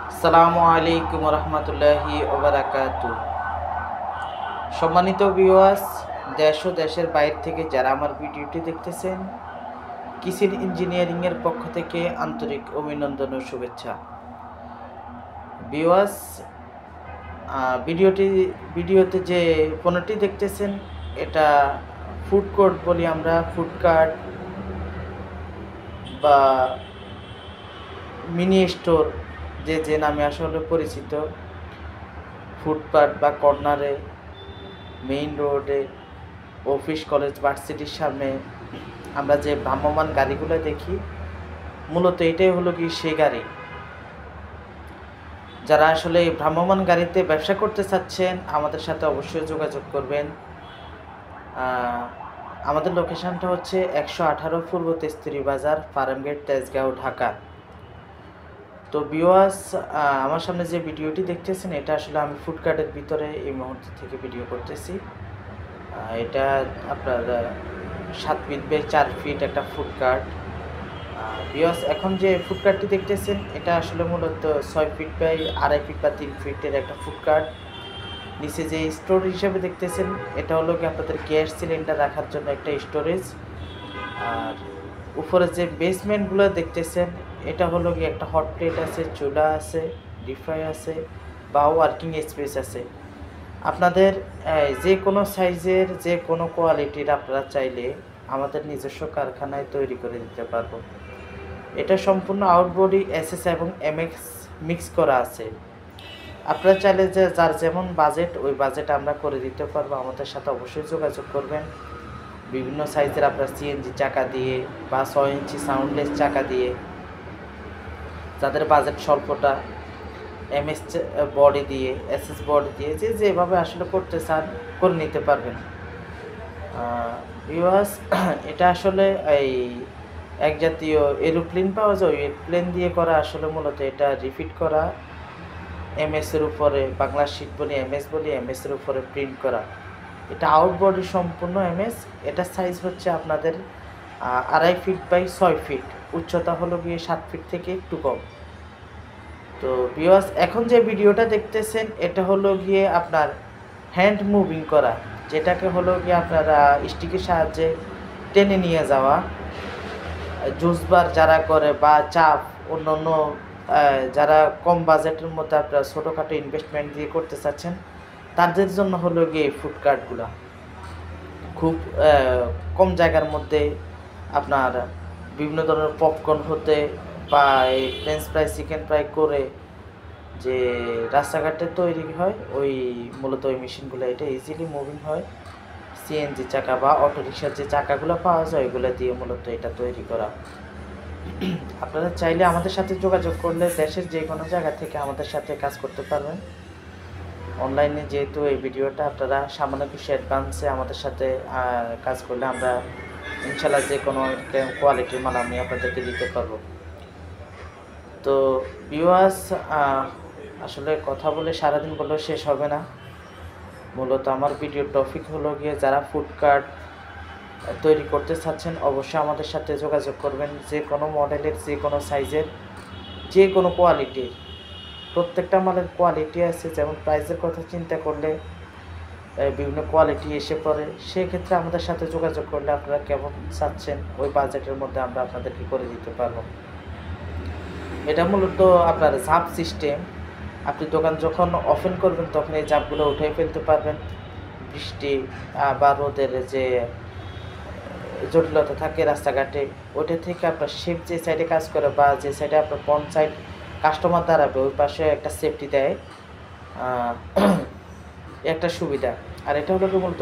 আসসালামু আলাইকুম রহমতুল্লাহি ওবারাকাতু। সম্মানিত ভিউয়ার্স, দেশ ও দেশের বাইরে থেকে যারা আমার ভিডিওটি দেখতেছেন, কিচেন ইঞ্জিনিয়ারিংয়ের পক্ষ থেকে আন্তরিক অভিনন্দন ও শুভেচ্ছা। ভিউয়ার্স, ভিডিওতে যে পণ্যটি দেখতেছেন এটা ফুড কোর্ট বলি আমরা, ফুড কার্ট বা মিনি স্টোর যে নামে আসলে পরিচিত। ফুটপাথ বা কর্নারে, মেইন রোডে, অফিস, কলেজ, ভার্সিটির সামনে আমরা যে ভ্রাম্যমান গাড়িগুলো দেখি, মূলত এটাই হলো কি সেই গাড়ি। যারা আসলে এই ভ্রাম্যমান গাড়িতে ব্যবসা করতে চাচ্ছেন আমাদের সাথে অবশ্যই যোগাযোগ করবেন। আমাদের লোকেশানটা হচ্ছে 118 পূর্ব তেস্তুরি বাজার, ফার্মগেট, তেজগাঁও, ঢাকা। তো ভিউয়ার্স, আমার সামনে যে ভিডিওটি দেখতেছেন এটা আসলে আমি ফুডকার্টের ভিতরে এই মুহূর্তে থেকে ভিডিও করতেছি। এটা আপনার 7 ফিট বাই 4 ফিট একটা ফুডকার্ট। ভিউয়ার্স, এখন যে ফুডকার্টটি দেখতেছেন এটা আসলে মূলত 6 ফিট বাই 2.5 ফিট বা 3 ফিটের একটা ফুডকার্ট। নিচে যে স্টোর হিসেবে দেখতেছেন এটা হলো কি আপনাদের গ্যাস সিলিন্ডার রাখার জন্য একটা স্টোরেজ। আর উপরে যে বেসমেন্টগুলো দেখতেছেন এটা হলো কি একটা হট প্লেট আছে, চুলা আছে, ডিপ ফ্রাই আছে বা ওয়ার্কিং স্পেস আছে। আপনাদের যে কোনো সাইজের, যে কোনো কোয়ালিটির আপনারা চাইলে আমাদের নিজস্ব কারখানায় তৈরি করে দিতে পারবো। এটা সম্পূর্ণ আউটবডি এসএস এবং এমএক্স মিক্স করা আছে। আপনারা চাইলে যে যার যেমন বাজেট ওই বাজেট আমরা করে দিতে পারবো। আমাদের সাথে অবশ্যই যোগাযোগ করবেন। বিভিন্ন সাইজের আপনার সিএনজি চাকা দিয়ে বা 6 ইঞ্চি সাউন্ডলেস চাকা দিয়ে, যাদের বাজেট স্বল্পটা, এমএস বডি দিয়ে, এসএস বডি দিয়ে, যেভাবে আসলে করতে চান করে নিতে পারবেন। ভিউয়ার্স, এটা আসলে এই এক জাতীয় এরোপ্লেন পাওয়া যায়, ওই এরোপ্লেন দিয়ে করা। আসলে মূলত এটা রিপিট করা এমএসের উপরে, বাংলা শিট বলি, এমএস বলি, এমএসের উপরে প্রিন্ট করা। এটা আউটবডি সম্পূর্ণ এমএস। এটা সাইজ হচ্ছে আপনাদের 2.5 ফিট বাই 6 ফিট, উচ্চতা হলো গিয়ে 7 ফিট থেকে একটু কম। তো ভিউয়ার্স, এখন যে ভিডিওটা দেখতেছেন এটা হলো গিয়ে আপনার হ্যান্ড মুভিং করা, যেটাকে হলো গিয়ে আপনারা স্টিকের সাহায্যে টেনে নিয়ে যাওয়া। জুস বার যারা করে বা চাপ, অন্য অন্য যারা কম বাজেটের মধ্যে আপনারা ছোটোখাটো ইনভেস্টমেন্ট দিয়ে করতে চাচ্ছেন তাদের জন্য হলো গিয়ে এই ফুড কার্টগুলো খুব কম জায়গার মধ্যে আপনার বিভিন্ন ধরনের পপকর্ন হতে বা এই ফ্রেঞ্চ ফ্রাই, চিকেন ফ্রাই করে যে রাস্তাঘাটে তৈরি হয়, ওই মূলত ওই মেশিনগুলো এটা ইজিলি মুভিং হয়। সিএনজি চাকা বা অটোরিকশার যে চাকাগুলো পাওয়া যায় ওইগুলো দিয়ে মূলত এটা তৈরি করা। আপনারা চাইলে আমাদের সাথে যোগাযোগ করলে দেশের যে কোনো জায়গা থেকে আমাদের সাথে কাজ করতে পারবেন। অনলাইনে যেহেতু এই ভিডিওটা আপনারা সামান্য কিছু অ্যাডভান্সে আমাদের সাথে কাজ করলে আমরা ইনশাল্লাহ যে কোনো কোয়ালিটির মাল আমি আপনাদেরকে দিতে পারবো। তো ভিউয়ার্স, আসলে কথা বলে সারাদিন বলেও শেষ হবে না। মূলত আমার ভিডিওর টপিক হলো গিয়ে যারা ফুড কার্ট তৈরি করতে চাচ্ছেন অবশ্যই আমাদের সাথে যোগাযোগ করবেন। যে কোনো মডেলের, যে কোনো সাইজের, যে কোনো কোয়ালিটির, প্রত্যেকটা মালের কোয়ালিটি আছে। যেমন প্রাইসের কথা চিন্তা করলে বিভিন্ন কোয়ালিটি এসে পড়ে, সেক্ষেত্রে আমাদের সাথে যোগাযোগ করলে আপনারা কেমন চাচ্ছেন ওই বাজেটের মধ্যে আমরা আপনাদেরকে করে দিতে পারবো। এটা মূলত আপনার ঝাঁপ সিস্টেম। আপনি দোকান যখন ওপেন করবেন তখন এই ঝাঁপগুলো উঠে ফেলতে পারবেন। বৃষ্টি বা রোদের যে জটিলতা থাকে রাস্তাঘাটে, ওইটা থেকে আপনার শেপ যে সাইডে কাজ করে বা যে সাইডে আপনার ফ্রন্ট সাইড কাস্টমার দাঁড়াবে ওই পাশে একটা সেফটি দেয়, একটা সুবিধা। আর এটা হলো মূলত